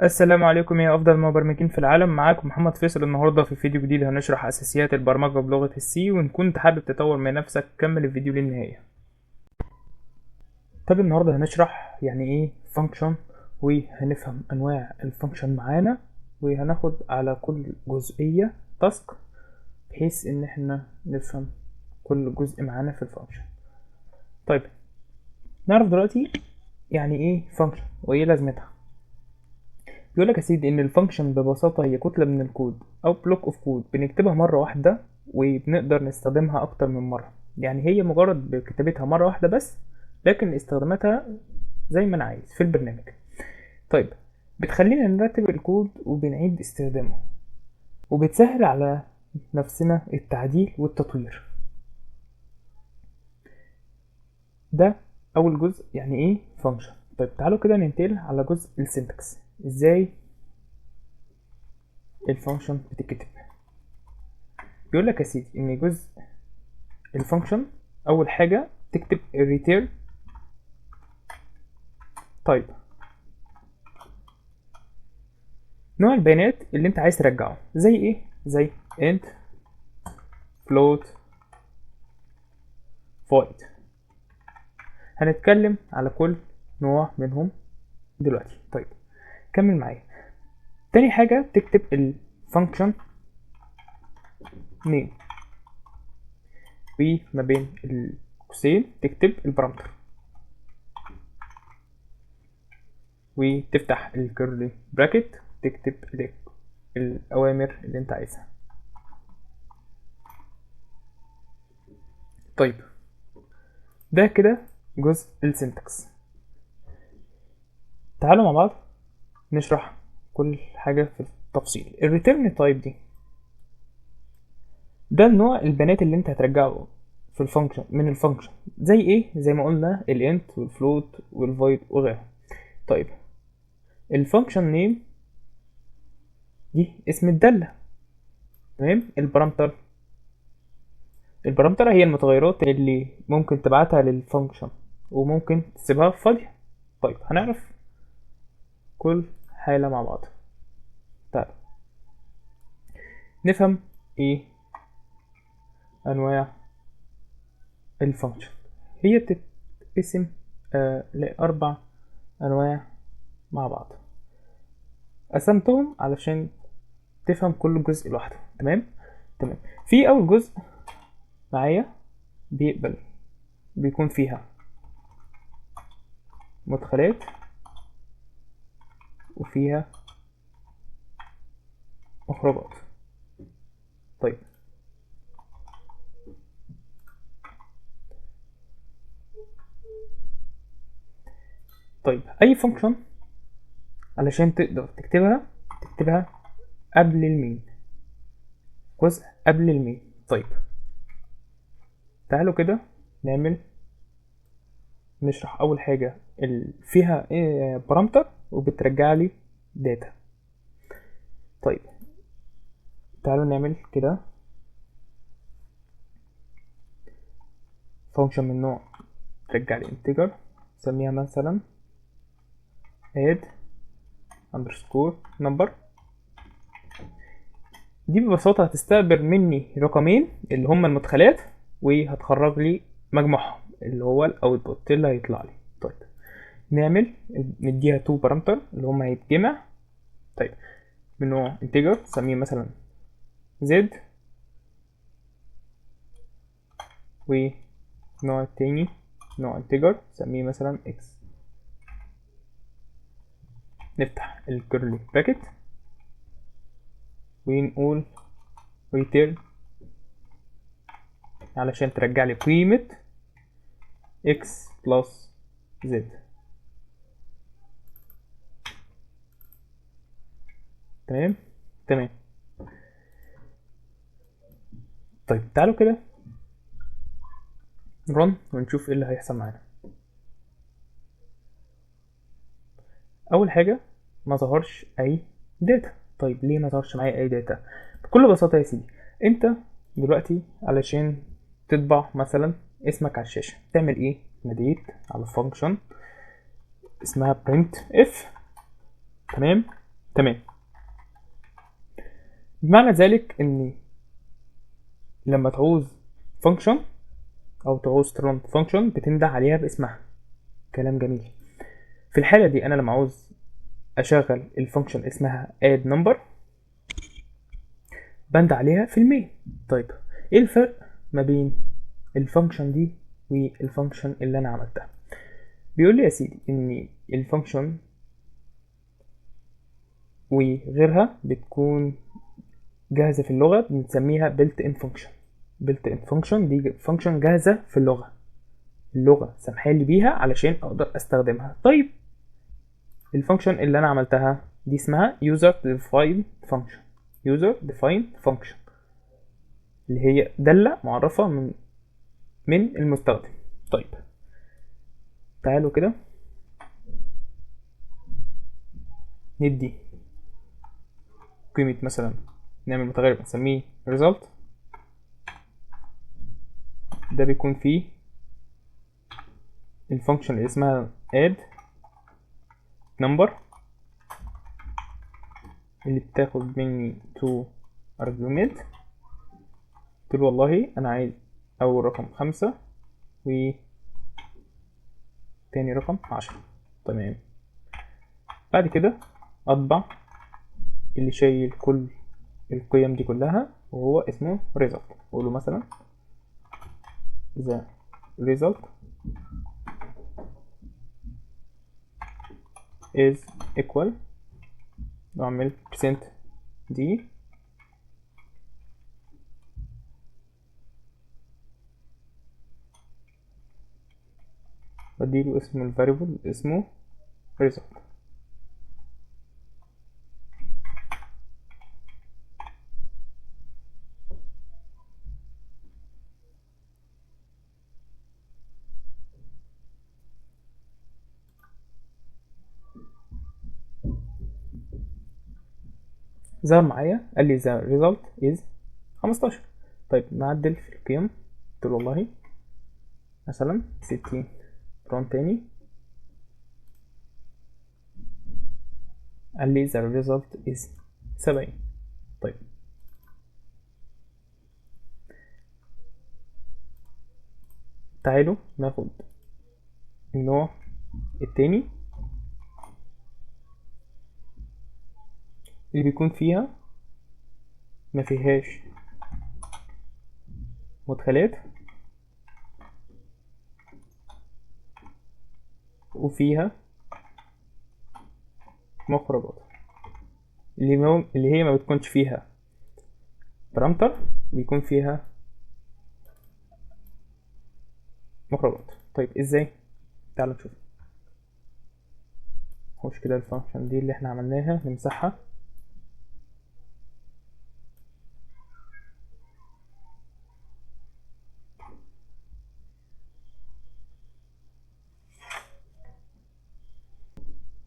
السلام عليكم يا افضل مبرمجين في العالم. معاكم محمد فيصل. النهارده في فيديو جديد هنشرح اساسيات البرمجه بلغه السي، وان كنت حابب تطور من نفسك كمل الفيديو للنهايه. طب النهارده هنشرح يعني ايه فانكشن، وهنفهم انواع الفانكشن معانا، وهناخد على كل جزئيه تاسك بحيث ان احنا نفهم كل جزء معانا في الفانكشن. طيب نعرف دلوقتي يعني ايه فانكشن وايه لازمتها. بيقول لك يا سيدي ان الفانكشن ببساطه هي كتله من الكود او بلوك اوف كود بنكتبها مره واحده وبنقدر نستخدمها اكتر من مره. يعني هي مجرد بكتابتها مره واحده بس، لكن استخداماتها زي ما انا عايز في البرنامج. طيب بتخلينا نرتب الكود وبنعيد استخدامه، وبتسهل على نفسنا التعديل والتطوير. ده اول جزء يعني ايه فانكشن. طيب تعالوا كده ننتقل على جزء السنتكس، ازاي الفانكشن بتتكتب. بيقول لك يا سيدي ان جزء الفانكشن اول حاجه تكتب return type، نوع البيانات اللي انت عايز ترجعه زي ايه، زي int float void. هنتكلم على كل نوع منهم دلوقتي. طيب كمل معايا. تاني حاجه تكتب الفانكشن name، وما بين القوسين تكتب البارامتر، وتفتح الكيرلي براكت تكتب الأوامر اللي انت عايزها. طيب ده كده جزء السنتكس. تعالوا مع بعض نشرح كل حاجة في التفصيل. الريتيرن تايب دي ده النوع البيانات اللي انت هترجعه في الفانكشن من الفانكشن، زي ايه، زي ما قلنا الانت والفلوت والفويد وغيرها. طيب الفانكشن نيم دي اسم الدالة، تمام. البارامتر هي المتغيرات اللي ممكن تبعتها للفانكشن وممكن تسيبها فاضية. طيب هنعرف كل حالة مع بعض. طيب نفهم ايه انواع الفانكشن. هي بتتقسم لأربع أنواع مع بعض، قسمتهم علشان تفهم كل جزء لوحده. تمام. في أول جزء معايا بيكون فيها مدخلات وفيها مخرجات. طيب أي فانكشن علشان تقدر تكتبها قبل المين، جزء قبل المين. طيب تعالوا كده نشرح اول حاجه فيها بارامتر وبترجع لي داتا. طيب تعالوا نعمل كده فانكشن من نوع ترجع لي انتجر، نسميها مثلا add underscore number. دي ببساطه هتستقبل مني رقمين اللي هما المدخلات، وهتخرج لي مجموعهم اللي هو الاوتبوت اللي هيطلع لي. طيب نديها تو بارامتر اللي هما هيتجمع. طيب من نوع انتجر نسميه مثلا z، ونوع التاني نوع انتجر نسميه مثلا x. نفتح الكيرلي براكت ونقول return علشان ترجع لي قيمة x plus z. تمام. طيب تعالوا كده رن ونشوف ايه اللي هيحصل معانا. اول حاجة ما ظهرش اي داتا. طيب ليه ما ظهرش معايا اي داتا؟ بكل بساطة يا سيدي، انت دلوقتي علشان تطبع مثلا اسمك على الشاشة تعمل ايه؟ ناديت على فانكشن اسمها printf، تمام، تمام. بمعنى ذلك ان لما تعوز فانكشن او تعوز ترن فانكشن بتنده عليها باسمها. كلام جميل. في الحالة دي انا لما عاوز اشغل الفانكشن اسمها add number بند عليها في المين. طيب ايه الفرق ما بين الفانكشن دي والفانكشن اللي انا عملتها؟ بيقول لي يا سيدي ان الفانكشن وغيرها بتكون جاهزة في اللغة، بنسميها built in function. built in function دي فانكشن جاهزة في اللغة سامحالي بيها علشان اقدر استخدمها. طيب الفانكشن اللي انا عملتها دي اسمها user defined function. user defined function اللي هي دالة معرفة من المستخدم. طيب تعالوا كده ندي قيمة، مثلا نعمل متغير بنسميه result. ده بيكون فيه الفانكشن اللي اسمها add number اللي بتاخد مني 2 argument. قلت له والله انا عايز اول رقم 5 و تاني رقم 10. تمام. بعد كده اطبع اللي شايل كل القيم دي كلها وهو اسمه result. اقوله مثلا the result is equal، واعمل percent دي بديله اسم الفاريبل اسمه result. ظهر معايا قال لي the result is 15. طيب نعدل في القيم. قلت له والله مثلا 60. ران تاني قال لي the result is 70. طيب تعالوا ناخد النوع التاني اللي بيكون فيها ما فيهاش مدخلات وفيها مخرجات، اللي هي ما بتكونش فيها بارامتر، بيكون فيها مخرجات. طيب ازاي؟ تعالوا نشوف. نخش كده الفانكشن دي اللي احنا عملناها نمسحها.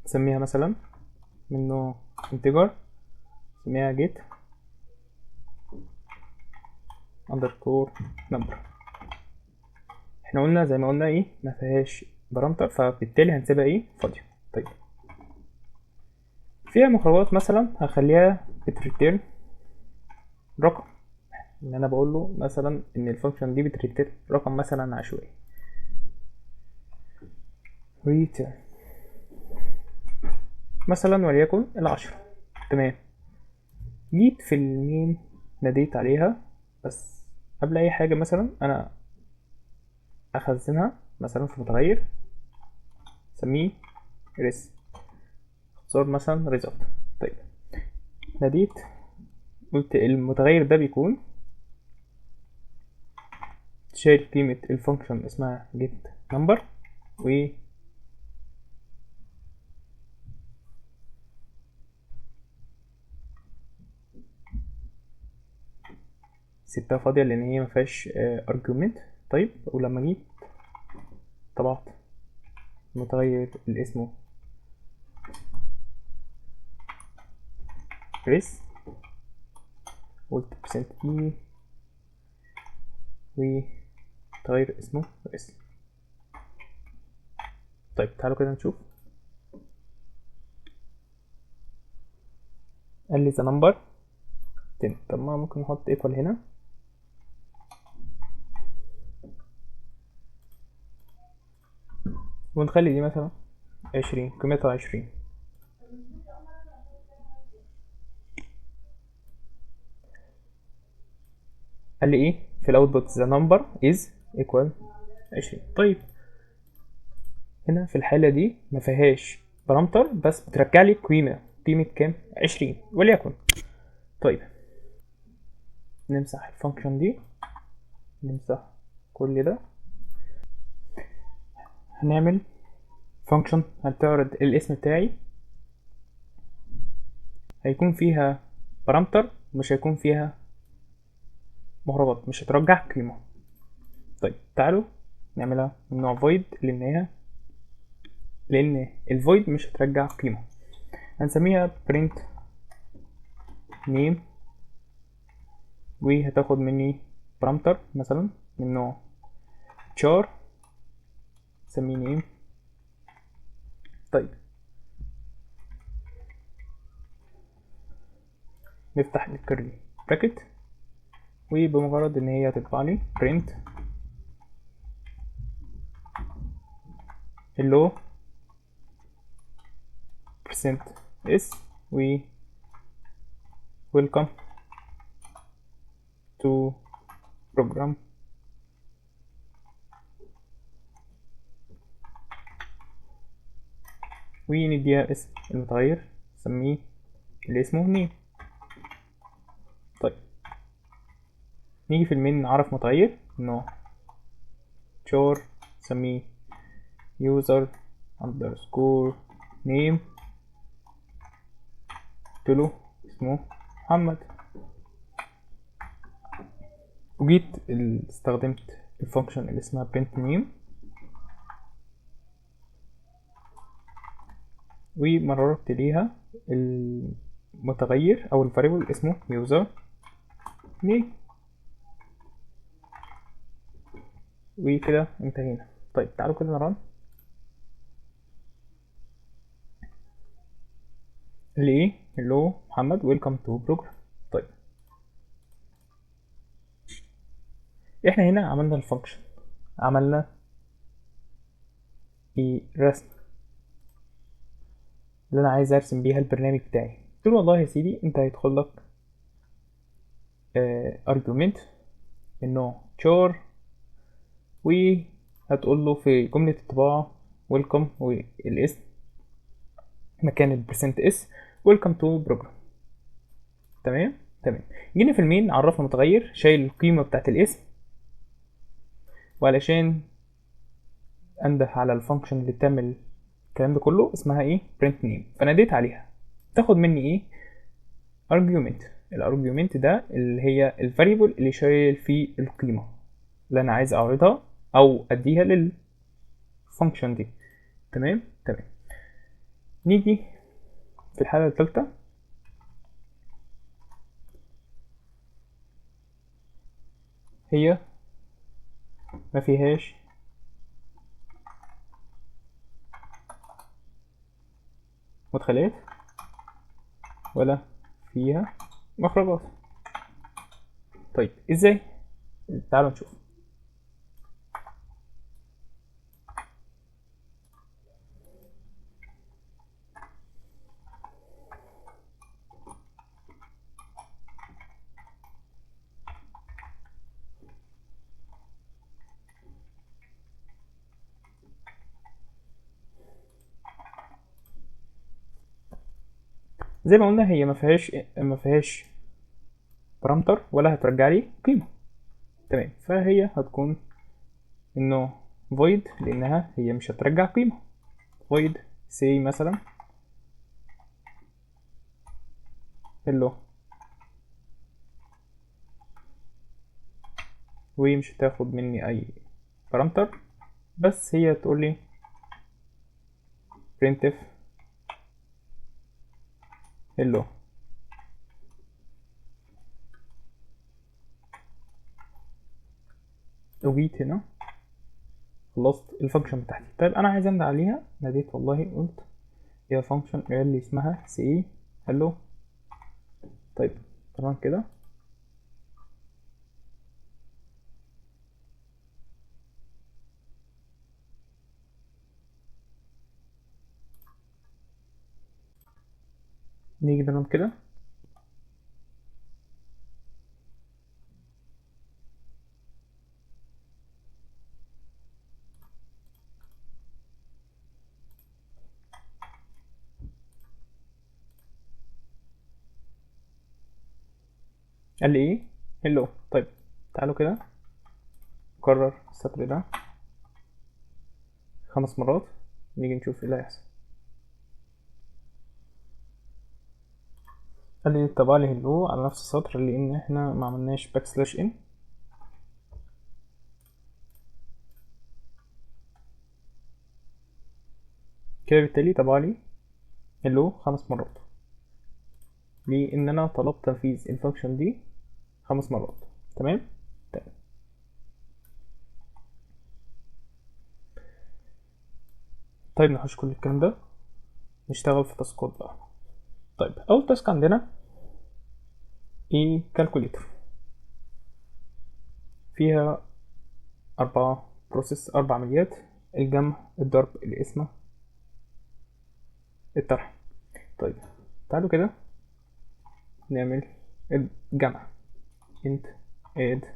نسميها مثلا من نوع integer، نسميها get underscore number. احنا قلنا زي ما قلنا ايه ما فيهاش بارامتر، فبالتالي هنسيبها ايه فاضيه. طيب فيها مخرجات مثلا هخليها بتريتيرن رقم، ان انا بقول له مثلا ان الفانكشن دي بتريتيرن رقم مثلا عشوائي return مثلا وليكن 10. تمام. جيت في المين ناديت عليها، بس قبل اي حاجه مثلا انا اخزنها مثلا في متغير سميه ريس، اختصار مثلا result. طيب ناديت قلت المتغير ده بيكون شايل قيمة الفانكشن اسمها get number و سبتها فاضية لأن هي مفيهاش argument. طيب ولما جيت طبعت المتغير اللي اسمه ريس قلت percent e ومتغير اسمه ريس. طيب تعالوا كده نشوف. قال لي the number 10. طب ما ممكن نحط equal هنا ونخلي دي مثلا 20، قيمتها 20. قال لي ايه في الاوتبوت the number is equal 20. طيب هنا في الحالة دي ما فيهاش بارامتر بس بترجع لي قيمة كام؟ 20 وليكن. طيب نمسح الفانكشن دي، نمسح كل ده، هنعمل فانكشن هتعرض الاسم بتاعي، هيكون فيها بارامتر مش هيكون فيها مهربات، مش هترجع قيمة. طيب تعالوا نعملها من نوع void لان الvoid مش هترجع قيمة. هنسميها print name وهتاخد مني بارامتر مثلا من نوع char نسميه name. طيب نفتح الكيرلي براكت وبمجرد ان هي تطبع لي print hello %s و welcome to program ونديها اسم المتغير نسميه اللي اسمه name. طيب نيجي في المين نعرف متغير انه char نسميه user underscore name قلتله اسمه محمد، وجيت استخدمت الفانكشن اللي اسمها print name ومررت ليها المتغير او الفاريبل اسمه user name وكده انتهينا. طيب تعالوا كده نرن اللي ايه hello محمد welcome to program. طيب احنا هنا عملنا الفانكشن، عملنا ايه رسم اللي انا عايز ارسم بيها البرنامج بتاعي. قلت له والله يا سيدي انت هيدخل لك argument من نوع char وهتقول له في جملة الطباعة welcome والاسم مكان البرسنت اس welcome to program. تمام. جينا في المين عرفنا متغير شايل القيمة بتاعت الاسم، وعلشان انده على الفانكشن اللي بتعمل الكلام ده كله اسمها ايه print name، فناديت عليها تاخد مني ايه argument. الارجيومنت ده اللي هي الفاريبل اللي شايل فيه القيمة اللي انا عايز اعرضها او اديها للفانكشن دي. تمام. نيجي في الحالة الثالثة هي ما فيهاش مدخلات ولا فيها مخرجات. طيب ازاي؟ تعالوا نشوف. زي ما قلنا هي ما فيهاش بارامتر ولا هترجع لي قيمة. تمام، فهي هتكون انه void لانها هي مش هترجع قيمة. void say مثلا hello ومش هتاخد مني اي بارامتر، بس هي تقول لي printf hello. وجيت هنا خلصت الفانكشن بتاعتي. طيب انا عايز انده عليها، ناديت والله قلت هي فانكشن اللي اسمها سي hello طيب تمام كده. نيجي تمام كده. قال لي ايه؟ هلو. طيب تعالوا كده نكرر السطر ده 5 مرات، نيجي نشوف ايه اللي هيحصل. قال لي طبع لي هلو على نفس السطر لان احنا ما عملناش باك سلاش ان. كده بالتالي طبع لي هلو 5 مرات لان انا طلبت تنفيذ الفانكشن دي 5 مرات. تمام. تمام. طيب نحوش كل الكلام ده، نشتغل في تاسكات بقى. طيب اول تاسك عندنا ايه؟ كالكوليتر. فيها 4 بروسيس، 4 عمليات: الجمع، الضرب، القسمة، الطرح. طيب تعالوا كده نعمل الجمع. int add،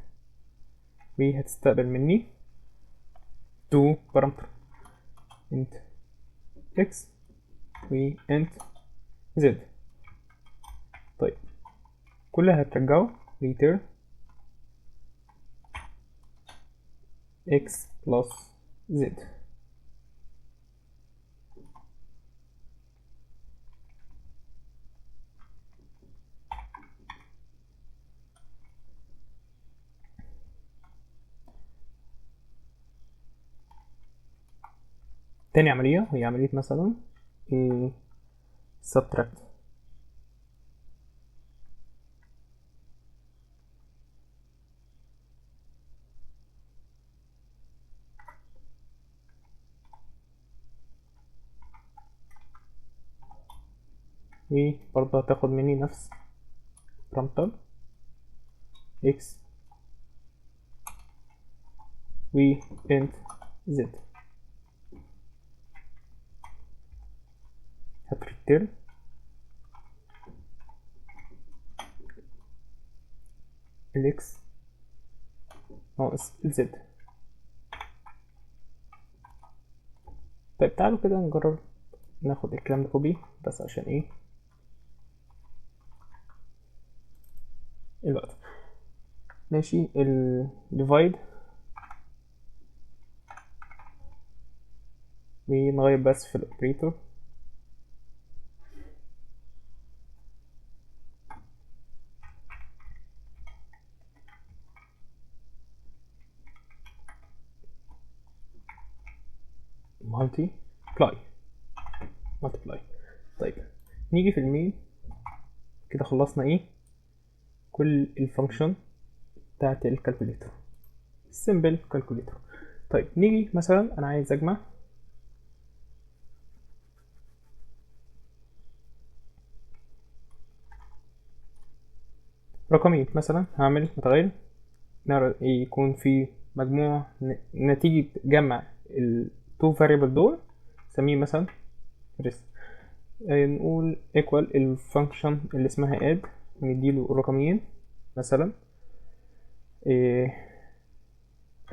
وهتستقبل مني 2 بارامتر int x و int z. طيب كل اللي هترجعه return x plus z. تاني عملية هي عملية مثلا subtract. وبرضه هتاخد مني نفس بارامتر x و int z. هتريتيرن الاكس ناقص الزد. طيب تعالوا كده نجرب ناخد الكلام ده كوبي بس عشان ايه الوقت. ماشي. ال divide ونغير بس في الاوبريتور. multiply. طيب نيجي في المين كده، خلصنا ايه كل الفانكشن بتاعت الكالكوليتر، simple calculator. طيب نيجي مثلا انا عايز اجمع رقمين. مثلا هعمل متغير يكون في مجموع نتيجة جمع ال two variable دول، نسميه مثلا rest. نقول equal الفانكشن اللي اسمها add، ونديله رقمين مثلا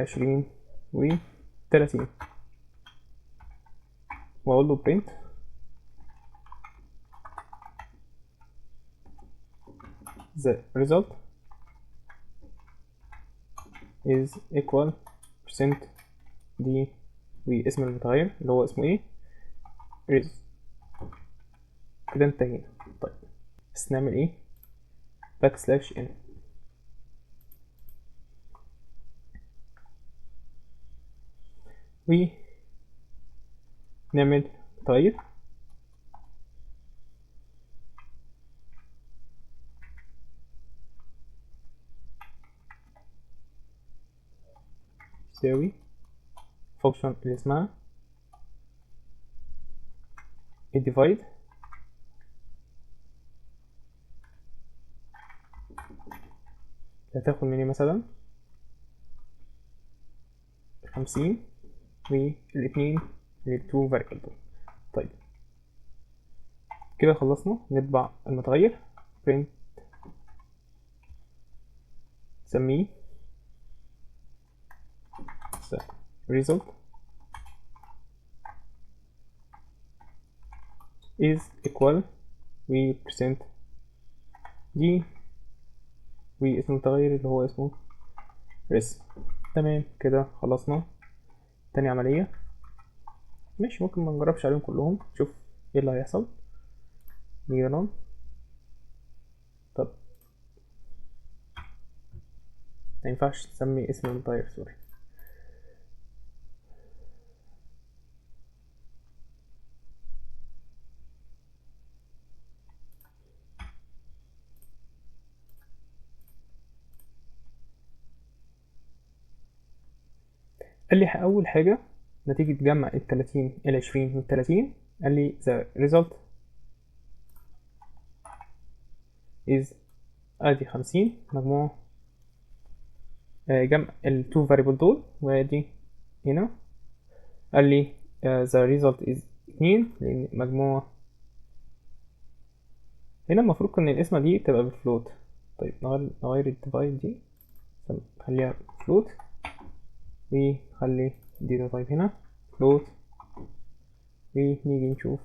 20 و 30، واقول له print the result is equal percent دي واسم المتغير اللي هو اسمه ايه is. كده انتهينا. طيب بس نعمل ايه \n ونعمل متغير يساوي فانكشن اللي اسمها divide هتاخد مني مثلا 50 والاتنين التو فاريبل دول. طيب كده خلصنا. نطبع المتغير print سميه result is equal و percent دي واسم المتغير اللي هو اسمه res. تمام كده خلصنا. تاني عملية مش ممكن ما نجربش عليهم كلهم، شوف ايه اللي هيحصل. نيجي run. طب ما ينفعش تسمي اسم المتغير، سوري. قال لي اول حاجة نتيجة جمع ال30 ال20 وال30، قال لي the result is ادي 50 مجموع جمع التو فاريبل دول، وادي هنا قال لي the result is 2 لان مجموع هنا المفروض ان القسمة دي تبقى بالفلوت. طيب نغير الديفايد دي خليها فلوت، وخلي الداتا تايب هنا فلوت، ونيجي نشوف.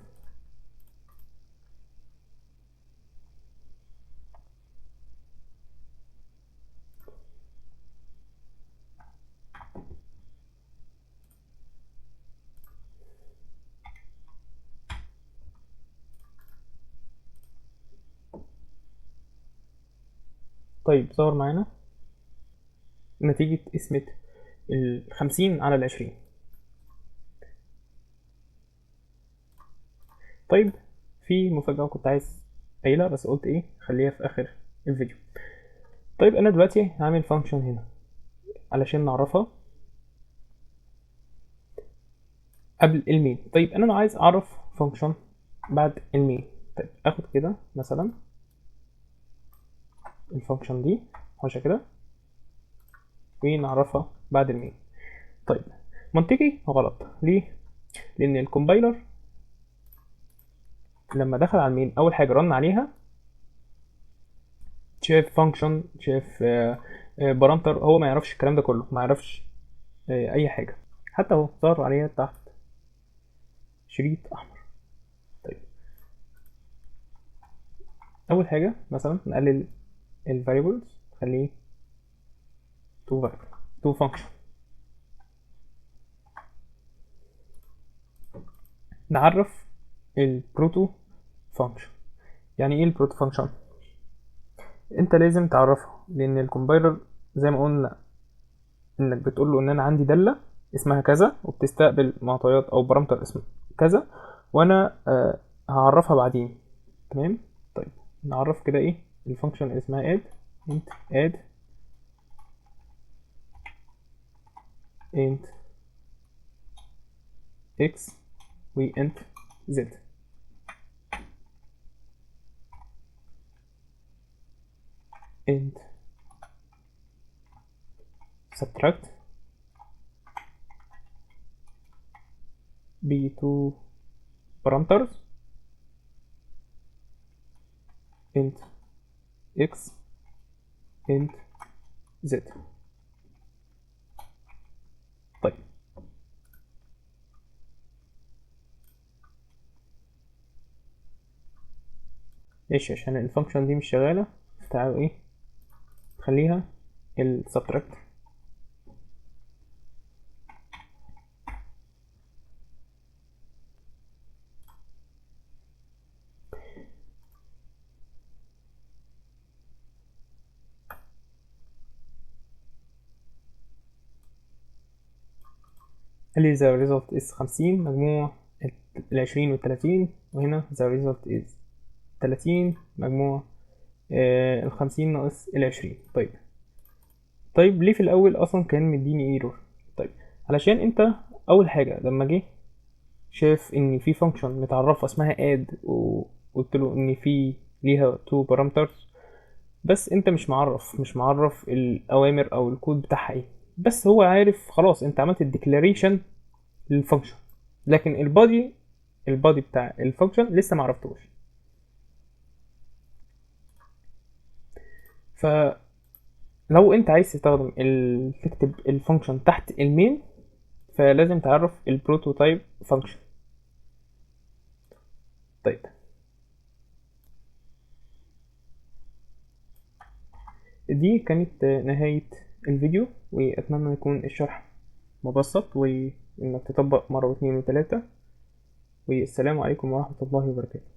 طيب ظهر معانا نتيجة قسمة 50 على 20. طيب في مفاجأة كنت عايز قايلها بس قلت ايه خليها في اخر الفيديو. طيب انا دلوقتي هعمل فانكشن هنا علشان نعرفها قبل المين. طيب انا لو عايز اعرف فانكشن بعد المين، طيب اخد كده مثلا الفانكشن دي حاجه كده ونعرفها بعد المين. طيب منطقي غلط ليه؟ لان الكومبايلر لما دخل على المين اول حاجه رن عليها شاف فانكشن، شاف بارامتر، هو ما يعرفش الكلام ده كله، ما يعرفش اي حاجه. حتى اهو ظهر عليها تحت شريط احمر. طيب اول حاجه مثلا نقلل الفاريبلز نخليه تو variable تو فانكشن. نعرف البروتو فانكشن. يعني ايه البروتو فانكشن؟ انت لازم تعرفها لان الكومبايلر زي ما قلنا انك بتقول له ان انا عندي داله اسمها كذا وبتستقبل معطيات او بارامتر اسمه كذا، وانا هعرفها بعدين. تمام. طيب نعرف كده ايه الفانكشن اللي اسمها add int add int x و int z. int subtract b2 parameters int x int z. طيب ماشي، عشان الفانكشن دي مش شغاله تعالوا ايه خليها السبتراكت. قال لي the result is 50 مجموع 20 و30، وهنا the result is 30 مجموع 50 ناقص 20. طيب ليه في الاول اصلا كان مديني ايرور؟ طيب علشان انت اول حاجه لما جه شاف ان في فانكشن متعرفه اسمها add وقلت له ان في ليها تو بارامترز بس انت مش معرف الاوامر او الكود بتاعها ايه، بس هو عارف خلاص انت عملت الديكلاريشن للفانكشن، لكن البادي بتاع الفانكشن لسه معرفتوش. فلو انت عايز تكتب الفانكشن تحت المين، فلازم تعرف البروتوتايب فانكشن. طيب دي كانت نهاية الفيديو، وأتمنى يكون الشرح مبسط وإنك تطبق مرة واتنين وتلاتة، والسلام عليكم ورحمة الله وبركاته.